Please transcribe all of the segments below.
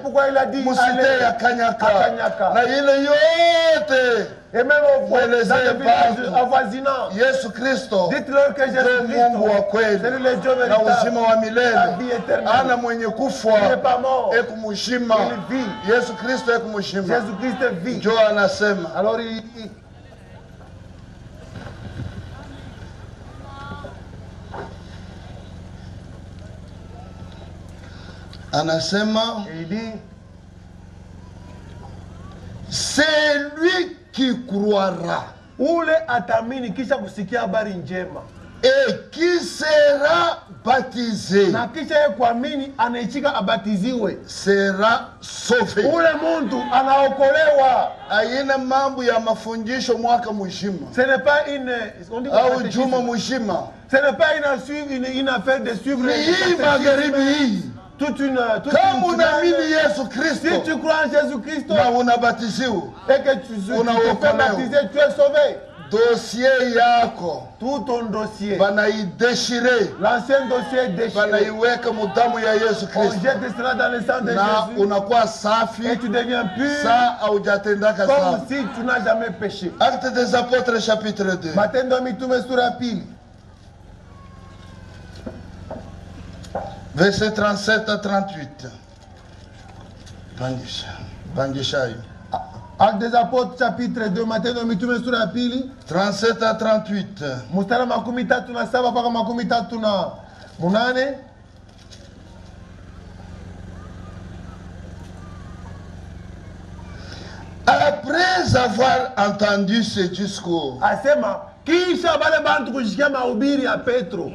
Pourquoi il a dit musite ya Kanyaka. Na ile yote. Et même dans les villages avoisinants. Yesu Kristo. Dites-leur que Jésus Christ, c'est le Dieu véritable. Na uzima wa milele. La vie éternelle. Ana mwenye kufa. Il n'est pas mort. Ekumushima. Il vit. Yesu Kristo ekumushima. Jésus Christ vit. Ndio anasema. Alors anasema, il dit, c'est lui qui croira. Ule atamini kisha kusikia habari njema. Et qui sera baptisé. Na kisha kuamini anaichika abatiziwe. Sera sauvé. Ule muntu anaokolewa. Haina mambo ya mafundisho mwaka mzima. Ce n'est pas une au juma mzima. Ce n'est pas une affaire de suivre hii magharibi hii. Kama unaamini Yesu Kristo, si tu crois en Jésus Christ, na unabatiziwa, et que tu fais baptiser, tu es sauvé. Dossier yako, tout ton dossier, banaideshire, l'ancien dossier est déchiré, banaiweka mudamu ya Yesu Kristo, on jette cela dans le sang de Jésus, unakuwa safi, et tu deviens pur, sa haujatendaka comme sana. si tu n'as jamais péché. Actes des Apôtres chapitre 2. Matendo mitume sura pili. Verset 37 à 38. Pangishayo. Actes des Apôtres chapitre 2, Matendo mitume sura pili. 37 à 38. Mustari makumi tatu na saba mpaka makumi tatu na munane. Après avoir entendu ce discours, asema kisha bale bantu kushikia mahubiri ya Petro,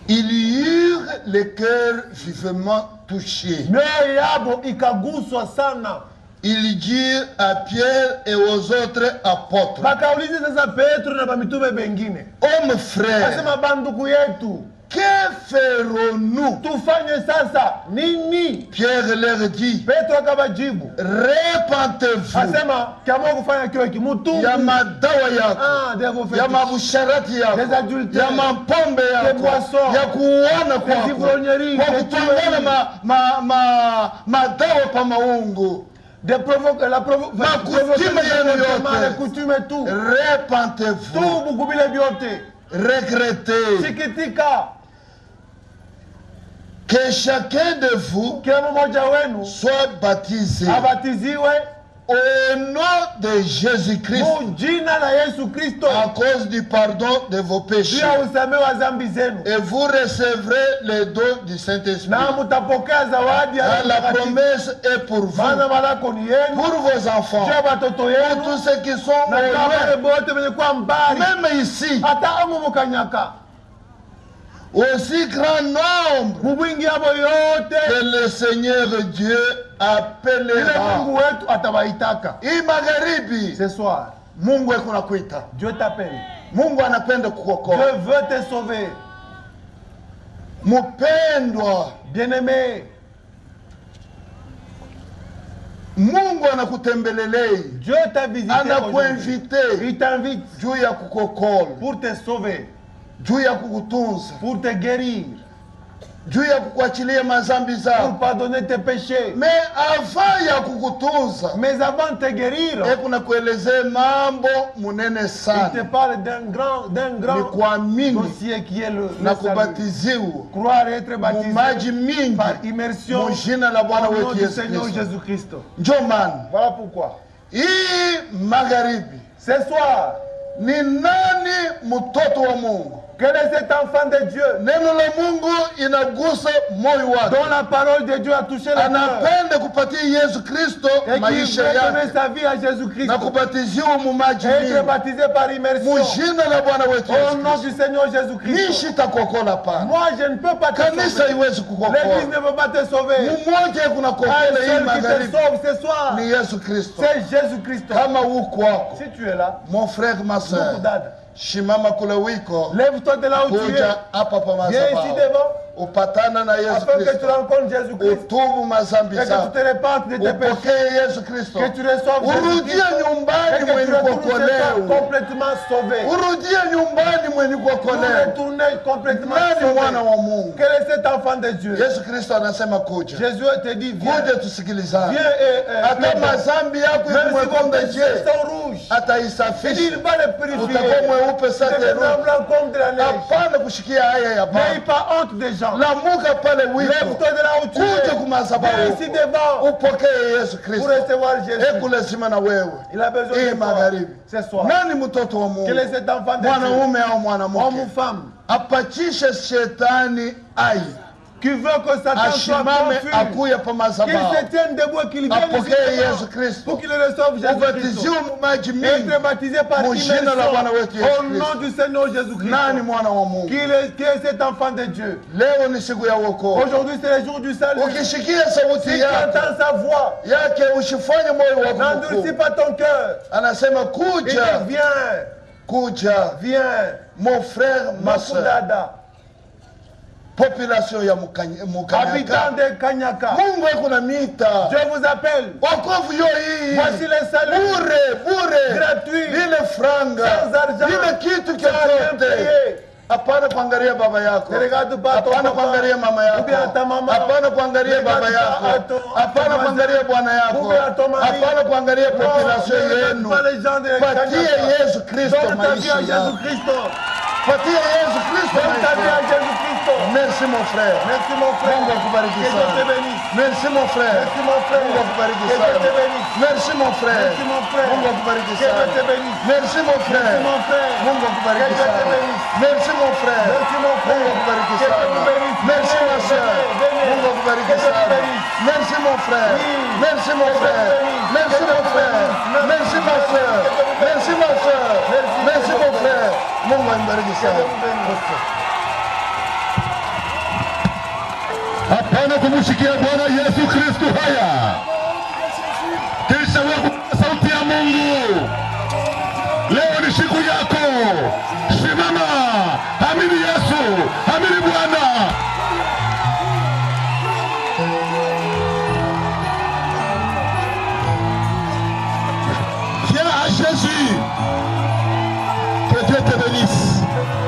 ils eurent le cœur vivement touché. Mioyo yabo ikaguswa sana. Ils dirent à Pierre et aux autres apôtres, bakauliza sasa Petro na bamitume bengine, hommes frères, asema banduku yetu, que ferons-nous? Tufanye sasa nini? Pierre leur dit, Petro akabajibu, repentez-vous, asema kiamua kufanya kiwe kimutu ya madawa yako, ya mabusharati yako, ya mapombe yako, ya kuona kwako, kwa kupangana madawa pa maungu, coutume tout. Repentez-vous. Regrettez. Sikitika. Que chacun de vous soit baptisé au nom de Jésus-Christ à cause du pardon de vos péchés. Et vous recevrez le don du Saint-Esprit. La promesse est pour vous, pour vos enfants, pour tous ceux qui sont au loin, même ici. Aussi grand nombre que le Seigneur Dieu appellera. Ce soir, Dieu t'appelle. Dieu veut te sauver. Bien-aimé, Dieu t'a visité, il t'invite pour te sauver, pour te guérir, pour pardonner tes péchés. Mais avant de te guérir, il te parle d'un grand dossier qui est le salut. Croire et être baptisé par immersion au nom du Seigneur Jésus-Christ. Voilà pourquoi. Ce soir, quel est cet enfant de Dieu dont la parole de Dieu a touché le cœur et qui veut donner sa vie à Jésus-Christ et être baptisé par immersion au nom du Seigneur Jésus-Christ? Moi je ne peux pas te sauver. L'église ne peut pas te sauver. Un seul qui te sauve ce soir, c'est Jésus-Christ. Si tu es là, mon frère, ma soeur, shimama kule wiko, lève-toi de là où tu es. Viens ici devant. upatana na Yesu Kristo. Afin que tu rencontres Jésus Christ. Utubu mazambi zako. Et que tu te repentes de tes péchés. Upokee Yesu Kristo. Que tu reçoives Jésus Christ. Urudie nyumbani mwenye kuokolewa. Complètement sauvé. Urudie nyumbani mwenye kuokolewa. Retourner complètement sauvé. Nani mwana wa Mungu? Quel est cet enfant de Dieu? Yesu Kristo anasema kuja. Jésus te dit viens. Kuja tusikilizane. Viens et hata mazambi yako ikumwekonde je. Ataisafisha. Il va le purifier. Utakuwa mweupe sasa comme de la neige. Hapana kushikia haya ya baba. N'aie pas honte des gens. Lamuka pale wito. Lève-toi de là où tu es. Kuja kumadhabahu. Viens ici devant. Upokee Yesu Kristo. Pour recevoir Jésus. Hebu lazima na wewe. Il a besoin de magharibi. Ce soir. Nani mtoto wa Mungu? Quel est cet enfant de Dieu? Mwanaume au mwanamke? Homme ou femme? Apachishe shetani ai. Qui veut que Satan soit confus, qu'il se tienne debout et qu'il vienne ici pour qu'il reçoive Jésus-Christ. Être baptisé par immersion au nom du Seigneur Jésus-Christ. Qui est cet enfant de Dieu. Aujourd'hui c'est le jour du salut. Si tu entends sa voix, n'endurcis pas ton cœur. Il dit viens, mon frère, ma soeur. Population ya Mukanyaka. Habitants de Kanyaka. Mungu kuna mita. Je vous appelle. Wokovu yo hii. Voici le salut. Bure. Gratuit. Bila franga. Sans argent. Bila kitu chochote. Hapana kuangalia baba yako. Hapana kuangalia mama yako. Hapana kuangalia baba yako. Hapana kuangalia bwana yako. Hapana kuangalia population yenu. Patia Yesu Kristo maisha yako. Patia Yesu Kristo maisha yako. Merci mon frère. Merci mon frère. Mungu akubariki sana. Que Dieu te bénisse. Merci mon frère. Merci mon frère. Mungu akubariki sana. Que Dieu te bénisse. Merci mon frère. Merci mon frère. Mungu akubariki sana. Que Dieu te bénisse. Merci mon frère. Merci mon frère. Mungu akubariki sana. Que Dieu te bénisse. Merci mon frère. Merci mon frère. Mungu akubariki sana. Que Dieu te bénisse. Merci ma soeur. Mungu akubariki sana. Merci mon frère. Merci mon frère. Merci mon frère. Merci ma soeur. Merci ma soeur. Merci mon frère. Mungu akubariki sana. Hapana kumshikia Bwana Yesu Kristo haya. Kisha wewe sauti ya Mungu. Leo ni siku yako. Simama. Amini Yesu. Amini Bwana. Viens à Jésus. Que Dieu te bénisse.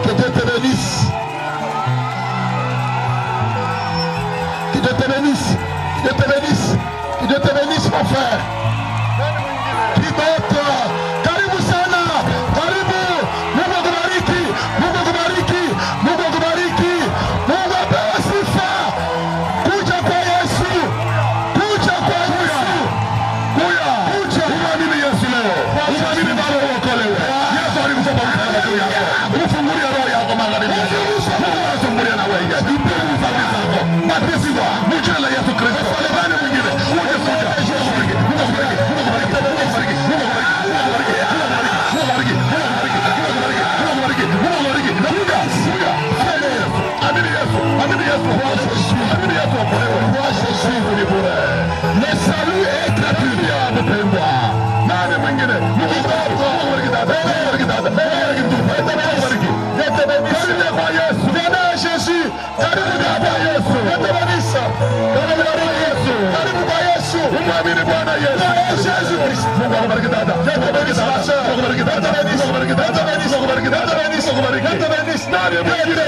Que Dieu te bénisse. Que Dieu te bénisse, que Dieu te bénisse, que Dieu te bénisse mon frère. Qui d'autre? Karibu sana, karibu. Mungu akubariki, Mungu akubariki, Mungu akubariki. Mungu apewe sifa. Kuja kwa Yesu, kuja kwa Yesu. Kuja, umwamini Yesu leo. Umwamini bado uokolewe. Yesu alikufa msalaba juu yako. Ufungulie roho yako magharibi. Mungu afungulie na wewe. Batizwa mjina la Yesu Kristo. Nani mwingine? Uje kuja. Le salut est gratuit. Mpendwa. Nani mwingine? Karibu kwa Yesu. Nenda Yesu. Karibu kwa Yesu. Karibu kwa Yesu. Karibu kwa Yesu. Umwamini Bwana Yesu. Yesu Kristo. Mungu akubariki dada. Mungu akubariki dada. Mungu akubariki dada. Mungu akubariki dada. Mungu akubariki dada. Mungu akubariki. Nani mwingine?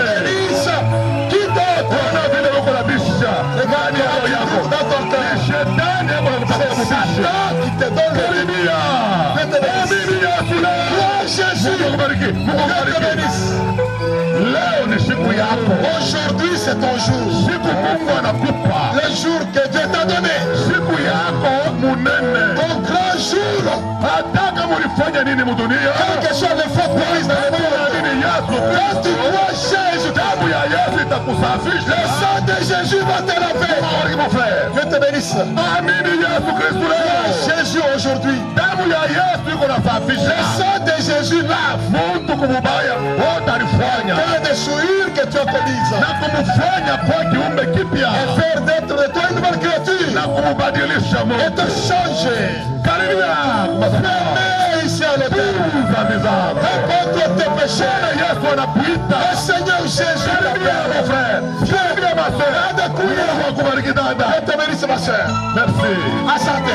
Kitoto na vile uko na bisha. Ndani ya roho yako. Shetani hapo anakutafuta. Karibia. Amini Yesu. Mungu akubariki. Mungu akubariki. Leo ni siku yako. Aujourd'hui c'est ton jour. Siku Mungu anakupa. Le jour que Dieu t'a donné. Siku yako munene. Ton grand jour. Hata kama ulifanya nini mudunia. Quelque chose de faux pour dans le monde. Yesu. Quand tu crois Jésus, damu ya Yesu itakusafisha. Le sang de Jésus va te laver. Mon frère. Dieu te bénisse. Amini Yesu Kristo leo. Jésus aujourd'hui. Damu ya Yesu iko nasafisha. Le sang de Jésus lave. Mtu kumubaya wote alifanya. De souillure que tu as commise. Na kumufanya kwa kiumbe kipya. Et faire d'être de toi une nouvelle créature. Na kumubadilisha Mungu. Et te changer. Karibia. Ici à l'autel. Réponds-toi tes péché. Le Seigneur Jésus t'appelle. Mon frère, viens ma soeur. Je te bénisse ma soeur. Merci. Asante.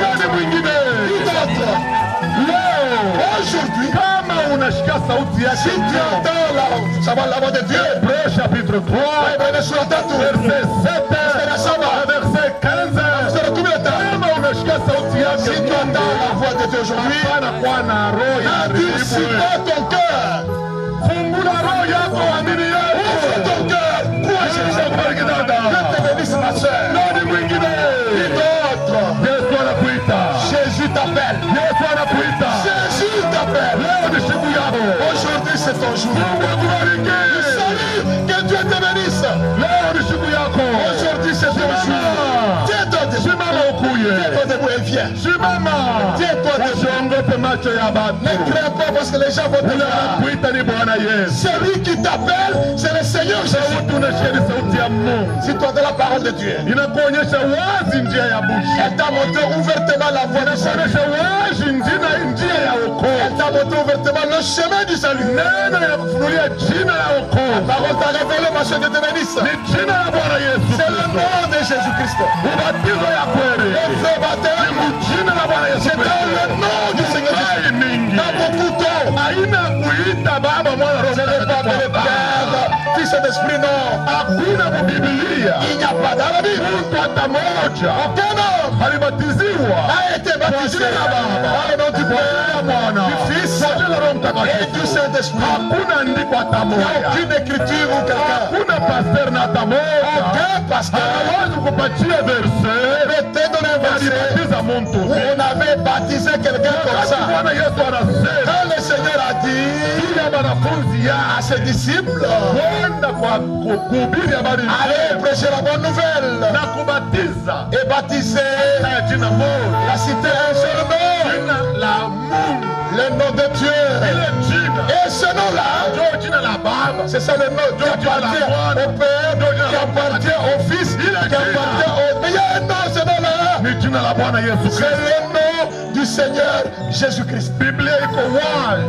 Aujourd'hui, si tu entends la voix de Dieu, Hébreux chapitre 3, verset 7, verset 15. si tu entends la voix de Dieu aujourd'hui, n'endurcis pas ton cœur. Ouvre ton cœur. Crois Jésus. Je te bénisse ma soeur. Qui d'autre? Jésus t'appelle. Jésus t'appelle. Aujourd'hui c'est ton jour. Je salue. Que Dieu te bénisse. Aujourd'hui c'est ton jour. Tiens-toi debout et viens. Tiens-toi debout. Ne crains pas parce que les gens vont te voir. Celui qui t'appelle, c'est le Seigneur Jésus. Si tu as de la parole de Dieu, elle t'a montré ouvertement la voie du salut. Elle t'a montré ouvertement le chemin du salut. La parole t'a révélé, ma chère, de te bénisse. C'est le nom de Jésus-Christ. Le feu baptême, c'est dans le nom du Seigneur Jésus. Dans beaucoup d'eau. Ce n'est pas que le Père, Fils et l'Esprit, non. Il n'y a pas dans la Bible. Aucun homme a été baptisé dans le nom du Père, du Fils et du Saint-Esprit. Il n'y a aucune écriture ou quelqu'un. Aucun pasteur peut te donner un verset où on avait baptisé quelqu'un comme ça. Quand le Seigneur a dit à ses disciples, allez prêcher la bonne nouvelle et baptiser la cité un seul nom, le nom de Dieu. Et ce nom-là, c'est ça le nom qui appartient au Père, qui appartient au Fils, qui appartient au... Mais il y a un nom, ce nom-là. C'est le nom du Seigneur Jésus-Christ.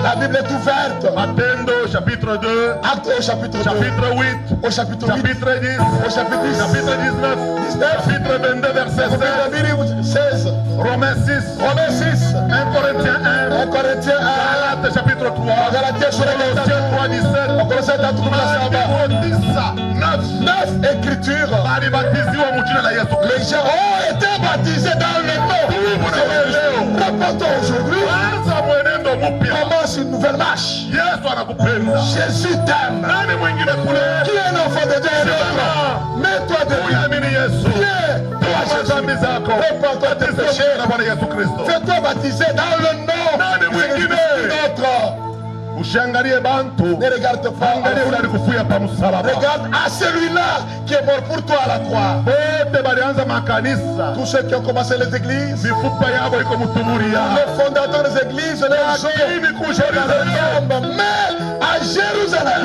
La Bible est ouverte. Attendo chapitre 2, Acte au chapitre 2, chapitre 8, au chapitre 8, chapitre 10, au chapitre 10, chapitre 19, chapitre 22, verset 16, Romains 6, 1 Corinthiens 1, 1 Corinthiens 1, Galates chapitre 3, Galatiens Colossiens 3, 17, Colossiens 3, 9 écritures. Les gens ont été baptisés dans le nom. Rapportons aujourd'hui. Commence une nouvelle marche. Jésus t'aime. Qui est l'enfant de Dieu? Mets-toi debout. Viens. Répands-toi tes péchés. Fais-toi baptiser dans le nom de notre. Ne regarde pas. Regarde à celui-là qui est mort pour toi à la croix. Tous ceux qui ont commencé les églises, les fondateurs des églises, les hommes. Mais à Jérusalem,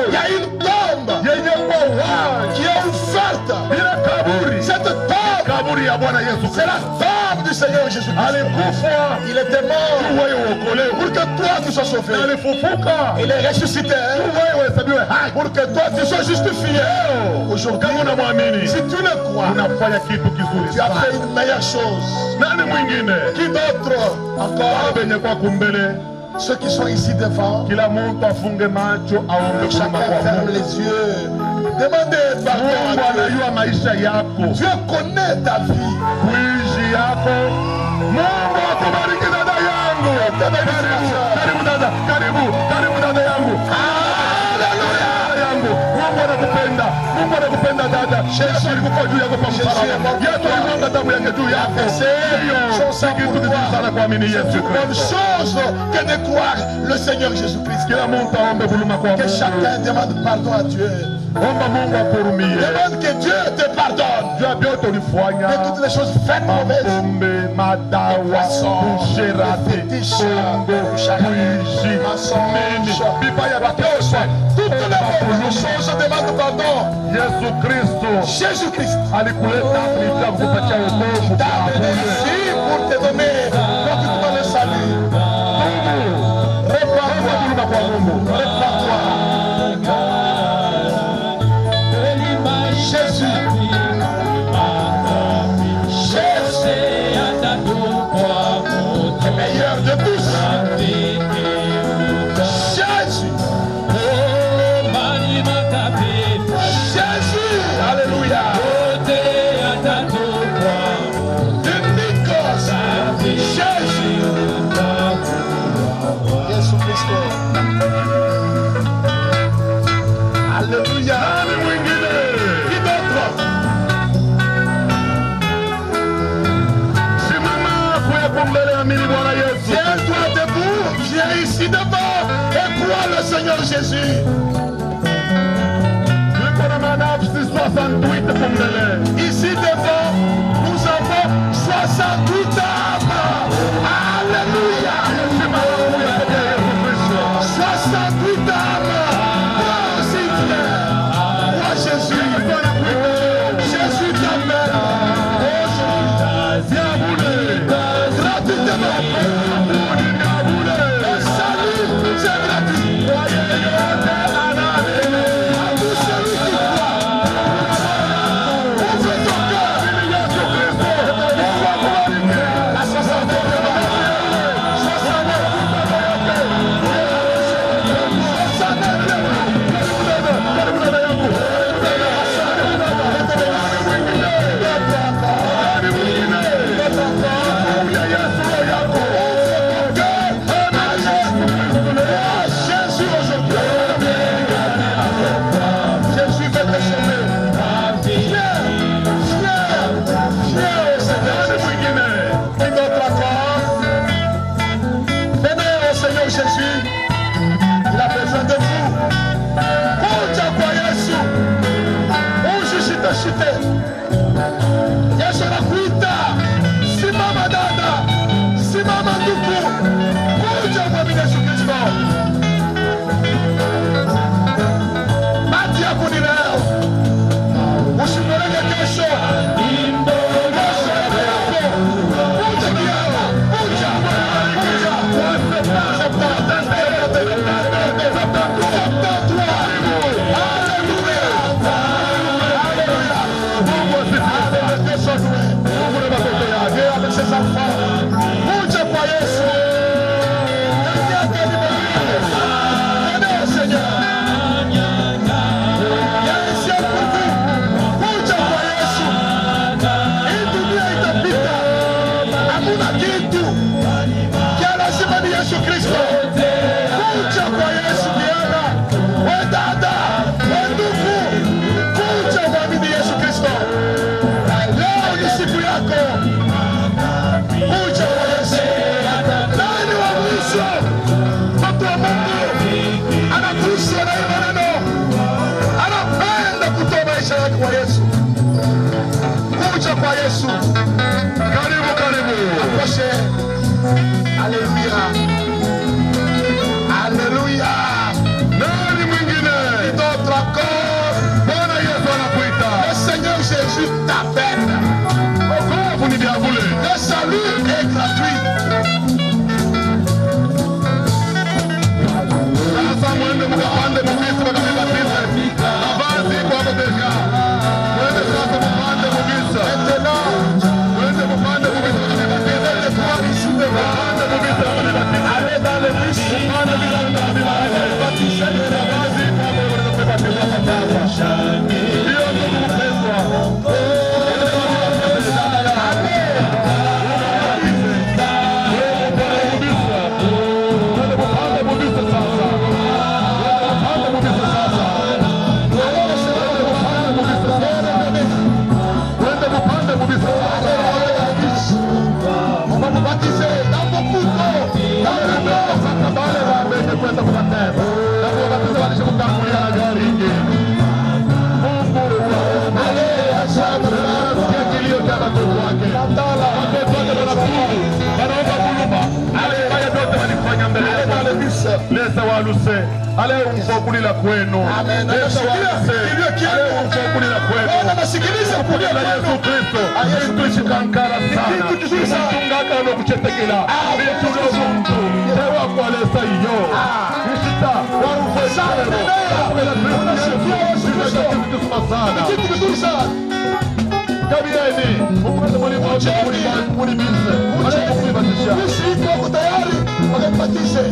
il y a une tombe qui est ouverte. Cette tombe, c'est la tombe du Seigneur Jésus. Il était mort pour que toi tu sois sauvé. Il est ressuscité pour que toi tu sois justifié. Aujourd'hui, si tu le crois, tu as fait une meilleure chose. Qui d'autre encore? Ceux qui sont ici devant, que chacun ferme les yeux. Demandez pardon à Dieu. Dieu connaît ta vie. C'est une bonne chose que de croire le Seigneur Jésus-Christ. Que chacun demande pardon à Dieu. Demande que Dieu te pardonne de toutes les choses faites mauvaises. Toutes les mauvaises choses demandent pardon. Jésus-Christ t'a béni ici pour te donner le salut. Jésus. Le meilleur de tous. Jésus. Jésus. Alléluia. Jésus. Jésus Christ. Alléluia. Qui d'autre? Tiens-toi debout, viens ici devant et crois le Seigneur Jésus. Ici devant, nous avons 68 âmes. Alléluia. 68 âmes. Toi aussi, frère. Moi, Jésus. Jésus t'appelle. Gratuitement. Le salut, c'est gratuit. À tous ceux qui croient. Ouvre ton cœur. La よ。vita kitu kizuri sana. Kabieni uko tayari wakakubatize.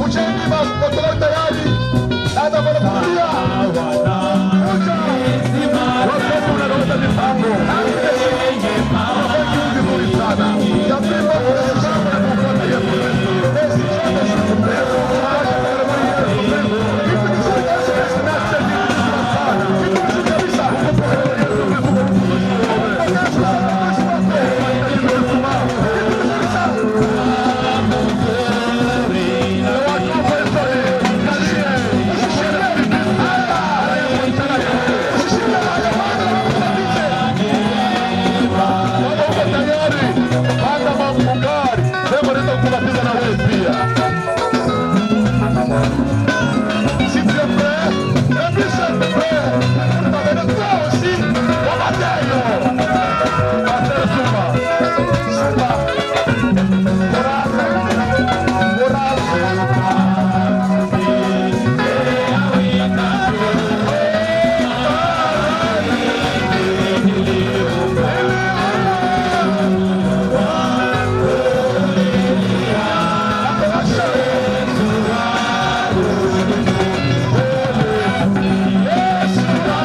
Mcheni wako tayari hata kwa kulia. Wakati unaleta mipango Yes!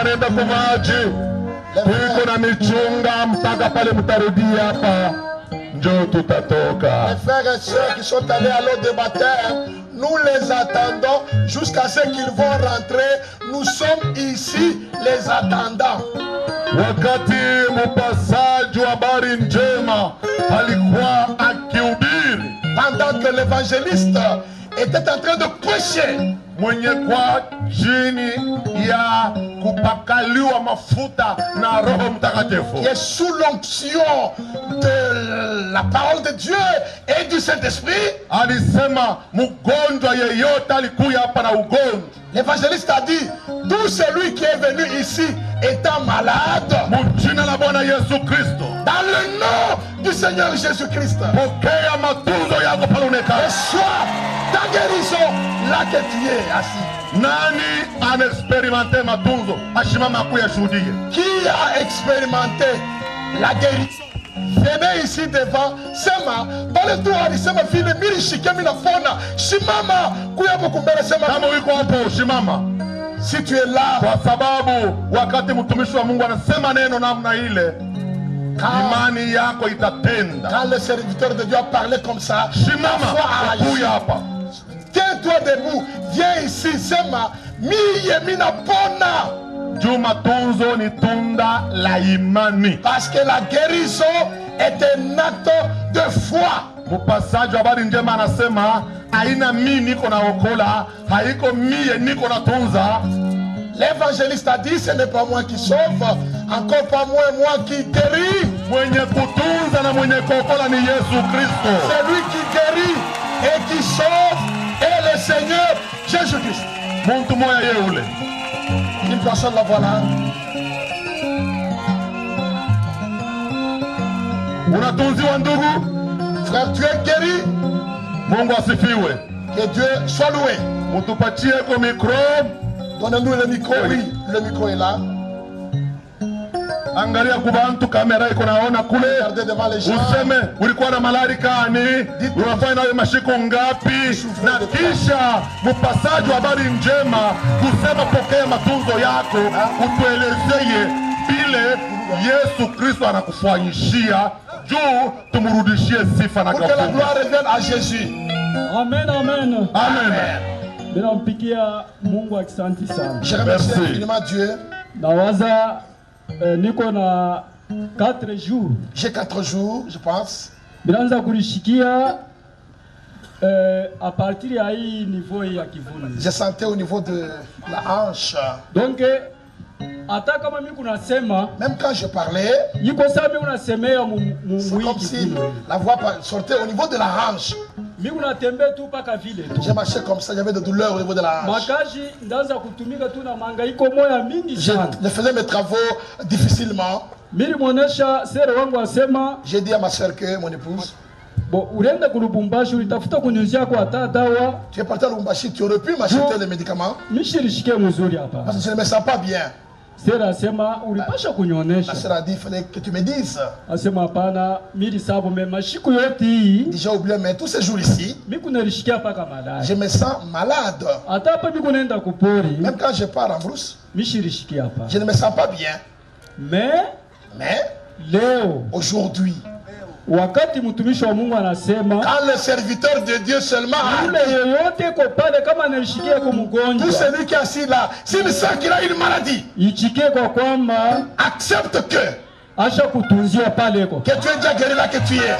wanaenda kwa maji. Tuko na michunga mpaka pale mtarudia hapa. Njoo tutatoka. Les frères et sœurs qui sont allés à l'eau de baptême, nous les attendons jusqu'à ce qu'ils vont rentrer. Nous sommes ici les attendants. Wakati mpasaji wa habari njema alikuwa akihubiri, pendant que l'évangéliste était en train de prêcher, mwenye kwa chini ya kupakaliwa mafuta na Roho Mtakatifu, qui est sous l'onction de la parole de Dieu et du Saint-Esprit, alisema mgonjwa yeyote alikuya hapa na ugonjwa. L'évangéliste a dit, tout celui qui est venu ici étant malade, mujina la Bwana Yesu Kristo, dans le nom du Seigneur Jésus-Christ, pokea matunzo yako pale unakaa. Reçois ta guérison là que tu es assis. Nani anexpérimenté matunzo? Ashimama akuya shuhudie. Qui a expérimenté la guérison? Venez ici devant, sema, pale tu alisema vile mimi shike mimi napona. Shimama kuya hapo kumbele sema. Kama uko hapo shimama. Si tu es là, kwa sababu wakati mtumishi wa Mungu anasema neno namna ile, imani yako itatenda. Quand le serviteur de Dieu a parlé comme ça, shimama kuya hapa. Tiens-toi debout, viens ici, sema, miye minapona. Juu matunzo ni tunda la imani. Parce que la guérison est un acte de foi. Mpasaji wa habari njema anasema haina mimi niko na okola, haiko mie niko na tunza. L'évangéliste a dit, ce n'est pas moi qui sauve, encore pas moi qui guérit. Mwenye kutunza na mwenye kuokola ni Yesu Kristo. C'est lui qui guérit et qui sauve est le Seigneur Jésus-Christ. Muntu moya yeule. Une personne la voilà. Unatunziwa ndugu? Frère, tu es guéri. Mungu asifiwe. Que Dieu soit loué. Mutupatie kwa micro. Donnez-nous le micro. Oui, le micro est là. Angalia kubantu kamera iko naona kule. Regardez devant les gens. Useme ulikuwa na malari kani? Unafanya nayo mashiko ngapi? Na kisha mpasaji wa habari njema kusema pokea matunzo yako, utuelezeye vile Yesu Kristo anakufanyishia juu tumurudishie sifa na pour que la gloire revienne à Jésus. Amen, amen. Amen. Ninampigia Mungu asante sana. Je remercie infiniment Dieu. Nawaza niko na 4 jours. J'ai 4 jours, je pense. Bilanza kulishikia à partir ya hii niveau ya kivuni. Je sentais au niveau de la hanche. Donc hata kama mimi kunasema, même quand je parlais, yiko sawa mimi unasemea c'est comme si la voix sortait au niveau de la hanche. Mimi unatembea tu paka vile tu. J'ai marché comme ça, j'avais des douleurs au niveau de la hanche. Makaji ndaanza kutumika tu na mangaiko moya mingi sana. Je faisais mes travaux difficilement. Mimi muonesha sere wangu asema, j'ai dit à ma soeur que mon épouse, bon, ulienda ku Lubumbashi ulitafuta kunyunyizia kwa hata dawa. Tu es parti à Lubumbashi, tu aurais pu m'acheter les médicaments. Mishirishike mzuri hapa. Parce que je ne me sens pas bien. Sera asema ulipasha kunyonesha. La sœur a dit il fallait que tu me dises. Asema hapana, mimi sababu mema shiku yote hii. Déjà oublié mais tous ces jours ici. Mimi kunarishikia paka malade. Je me sens malade. Hata hapa mimi kunaenda kupori. Même quand je pars en brousse. Mishirishiki hapa. Je ne me sens pas bien. Mais leo aujourd'hui, wakati mtumishi wa Mungu anasema, quand le serviteur de Dieu seulement yule yoyote ko pale kama anashikia kwa mgonjwa, tout celui qui est assis là, s'il sent qu'il a une maladie, ichike kwa kwamba accepte que asha kutunzia pale ko, que tu es déjà guéri là que tu es.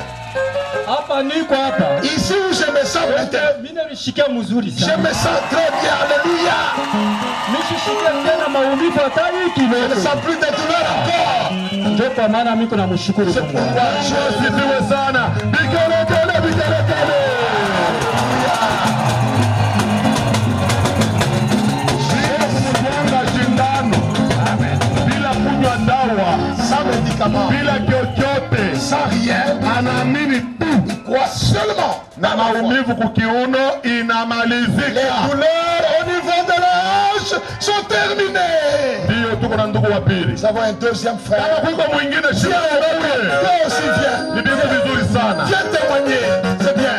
Hapa niko hapa. Ici où je me sens bien. Mimi nishikia mzuri sana. Je me sens très bien. Alléluia. Nishikia tena maumivu hatari kidogo. Je ne sens plus de douleur encore. Ndio kwa maana mimi kuna mshukuru C'est pourquoi je sifiwe sana. Bigele. Bila kunywa dawa, sans médicament, bila chochote, sans rien, anaamini tu, il croit seulement. Na maumivu kukiuno inamalizika. Les douleurs au niveau de la hanche sont terminées. Ndio tuko na ndugu wa pili. Nous avons un deuxième frère. Kama kuko mwingine shida wewe. Toi aussi viens. Ni vitu vizuri sana. Viens témoigner. C'est bien.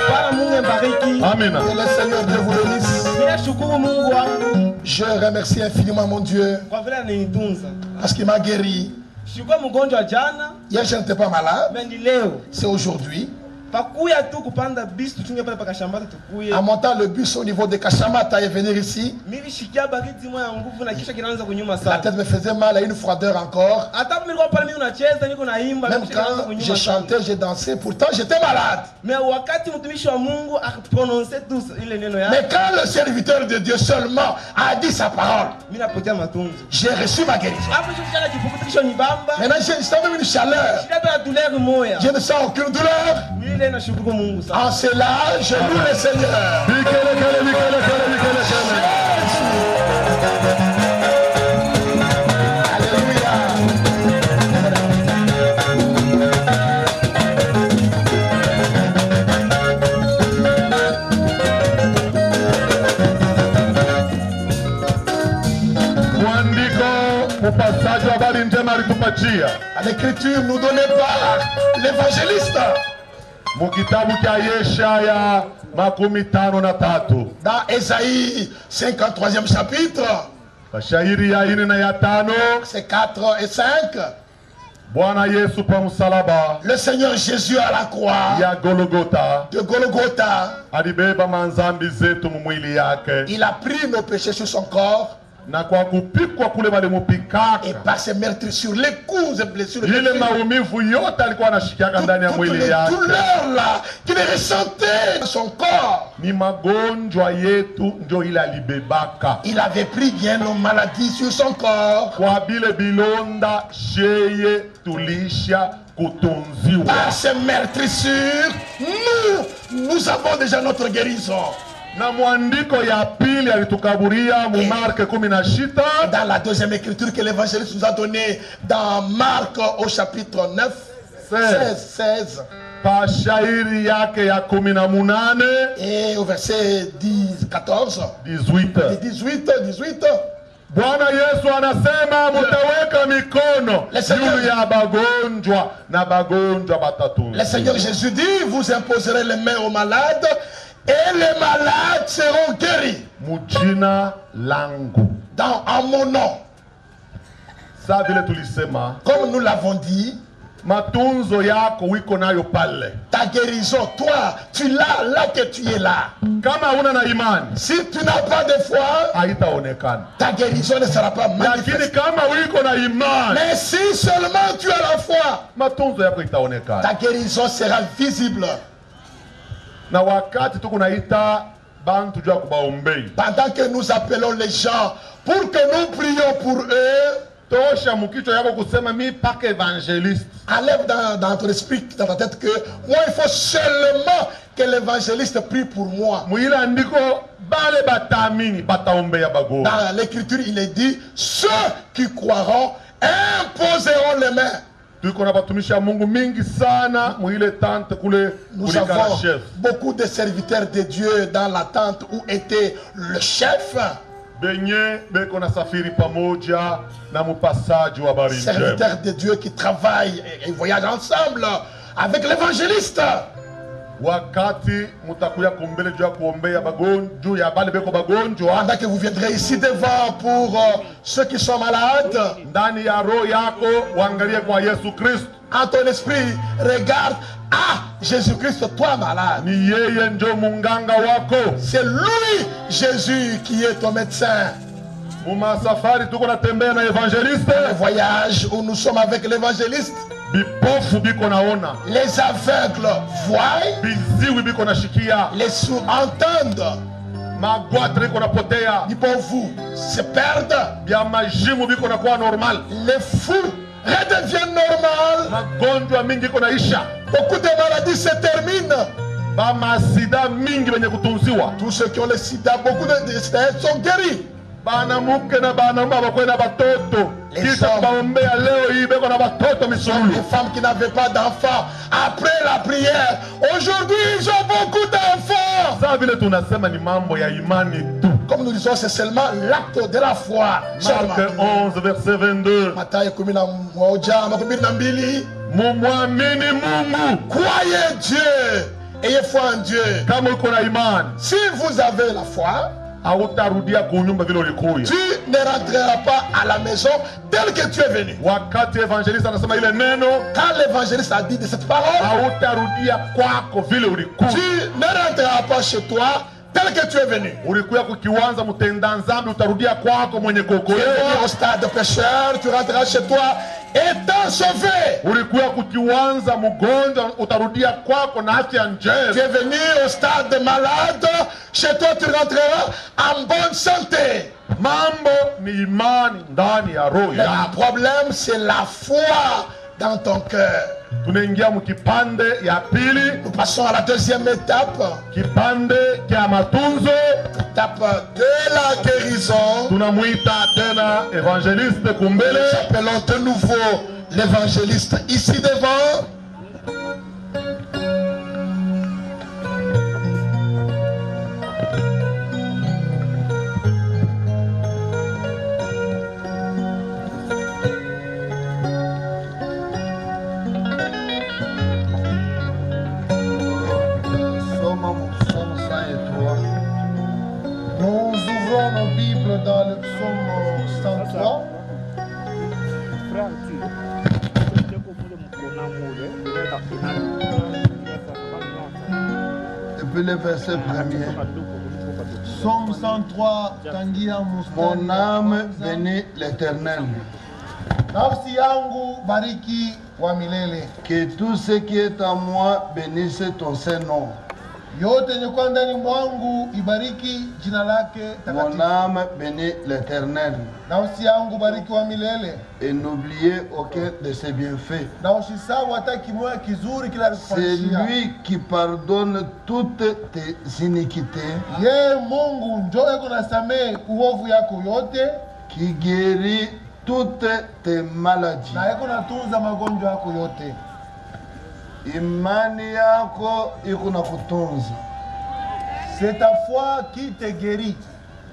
Bwana Mungu mbariki. Amina. Que le Seigneur Dieu vous bénisse. Je remercie infiniment mon Dieu parce qu'il m'a guéri. Hier je n'étais pas malade. C'est aujourd'hui. En montant le bus au niveau de Kachamata et venir ici, la tête me faisait mal et une froideur encore. Même quand j'ai chanté, j'ai dansé, pourtant j'étais malade. Mais quand le serviteur de Dieu seulement a dit sa parole, j'ai reçu ma guérison. Maintenant j'ai même une chaleur. Je ne sens aucune douleur. En cela, je loue le Seigneur. L'écriture nous donnait par l'évangéliste. Dans Ésaïe 53e chapitre, c'est 4 et 5. Le Seigneur Jésus à la croix de Golgotha, il a pris nos péchés sur son corps. Et par ses meurtrissures, les coups et blessures, toutes les douleurs là qu'il ressentait dans son corps, il avait pris bien nos maladies sur son corps. Par ses meurtrissures, nous avons déjà notre guérison. Dans la deuxième écriture que l'évangéliste nous a donnée dans Marc au chapitre 9, 16. Et au verset 10, 14, 18. Le Seigneur Jésus dit, vous imposerez les mains aux malades et les malades seront guéris. En mon nom. Comme nous l'avons dit, ta guérison, toi, tu l'as là que tu es là. Si tu n'as pas de foi, ta guérison ne sera pas manifestée. Mais si seulement tu as la foi, ta guérison sera visible. Pendant que nous appelons les gens pour que nous prions pour eux, enlève dans ton esprit, dans ta tête que moi il faut seulement que l'évangéliste prie pour moi. Dans l'écriture il est dit, ceux qui croiront imposeront les mains. Nous avons beaucoup de serviteurs de Dieu dans la tente où était le chef. Serviteurs de Dieu qui travaillent et voyagent ensemble avec l'évangéliste. Pendant que vous viendrez ici devant pour ceux qui sont malades, en ton esprit, regarde à Jésus-Christ, toi malade. C'est lui, Jésus, qui est ton médecin. Le voyage où nous sommes avec l'évangéliste, les aveugles voient, les sourds entendent, les pauvres se perdent, les fous redeviennent normaux. Beaucoup de maladies se terminent. Tous ceux qui ont le sida, beaucoup de sida sont guéris. Les femmes qui n'avaient pas d'enfants, après la prière, aujourd'hui ils ont beaucoup d'enfants. Comme nous disons, c'est seulement l'acte de la foi. Marc 11, verset 22. Croyez Dieu, ayez foi en Dieu. Si vous avez la foi, hautarudia kunyumba vile ulikuja. Tu ne rentreras pas à la maison tel que tu es venu. Wakati evangeliste anasema ile neno, quand l'évangéliste a dit de cette parole, hautarudia kwako vile ulikuja. tu ne rentreras pas chez toi tel que tu es venu. Ulikuwa kukiwanza mtenda dhambi, utarudia kwako mwenye Tu es kuokolewa. venu au stade de pécheur, tu rentreras chez toi étant sauvé. Ulikuwa kukiwanza mgonjwa, utarudia kwako na afya Tu es njema. venu au stade de malade, chez toi tu rentreras en bonne santé. Mambo ni imani ndani ya roho Le yako. problème c'est la foi dans ton cœur. Tunaingia mkipande ya pili, Nous passons à la deuxième étape, kipande kya matunzo. étape de la guérison. Tunamuita tena evangeliste kumbele. Nous appelons de nouveau l'évangéliste ici devant. Somme 103. Nous ouvrons nos Bibles dans le psaume 103. Depuis le verset premier. Psaume 103, Tangia Mustari. Mon âme bénit l'Éternel. Nafsi yangu bariki wa milele. Que tout ce qui est en moi bénisse ton Saint-Nom. Yote yenye kwa ndani mwangu ibariki jina lake takatifu. Mon âme bénit l'Éternel. Nafsi yangu bariki wa milele. Et n'oubliez aucun de ses bienfaits. Na usisahau hata kimoja kizuri kila alikufanyia. C'est lui qui pardonne toutes tes iniquités. Ye Mungu ndio yako nasamehe uovu yako yote. Qui guérit toutes tes maladies. Na yako natunza magonjwa yako yote. Imani yako iko na kutunza. C'est ta foi qui te guérit.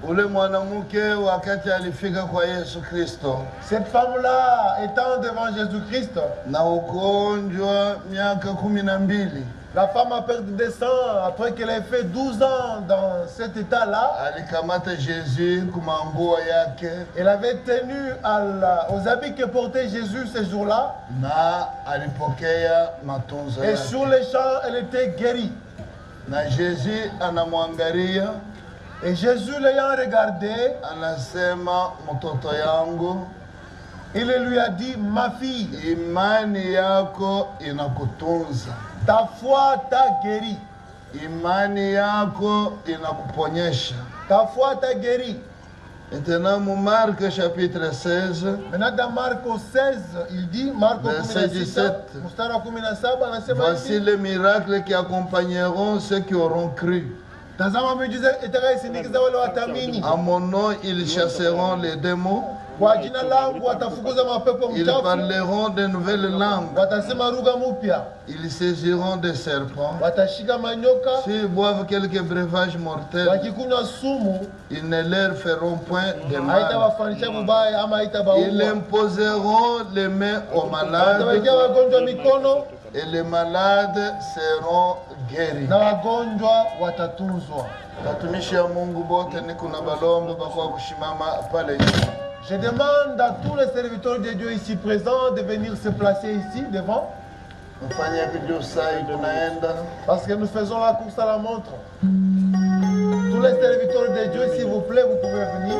Ule mwanamke wakati alifika kwa Yesu Kristo. Cette femme-là étant devant Jésus-Christ. Na ugonjwa miaka 12. La femme a perdu des sangs après qu'elle ait fait 12 ans dans cet état-là. Alikamata Jésus kumambua yake. Elle avait tenu aux habits que portait Jésus ces jours-là. Na alipokea matunzo yake. Et sur les champs, elle était guérie. Na Jésus anamwangalia. Et Jésus l'ayant regardé, anasema mtoto yangu. Il lui a dit, ma fille, imani yako inakutunza. Ta foi t'a guéri. Imani yako inakuponyesha. Ta foi t'a guéri. Maintenant, Marc chapitre 16. Maintenant, dans Marc 16, il dit, Marc 17. Voici les miracles qui accompagneront ceux qui auront cru. À mon nom, ils chasseront les démons. Ils parleront de nouvelles langues. Ils saisiront des serpents. S'ils boivent quelques breuvages mortels, ils ne leur feront point de mal. Ils imposeront les mains aux malades et les malades seront guéris. Je demande à tous les serviteurs de Dieu ici présents de venir se placer ici devant. Parce que nous faisons la course à la montre. Tous les serviteurs de Dieu, s'il vous plaît, vous pouvez venir.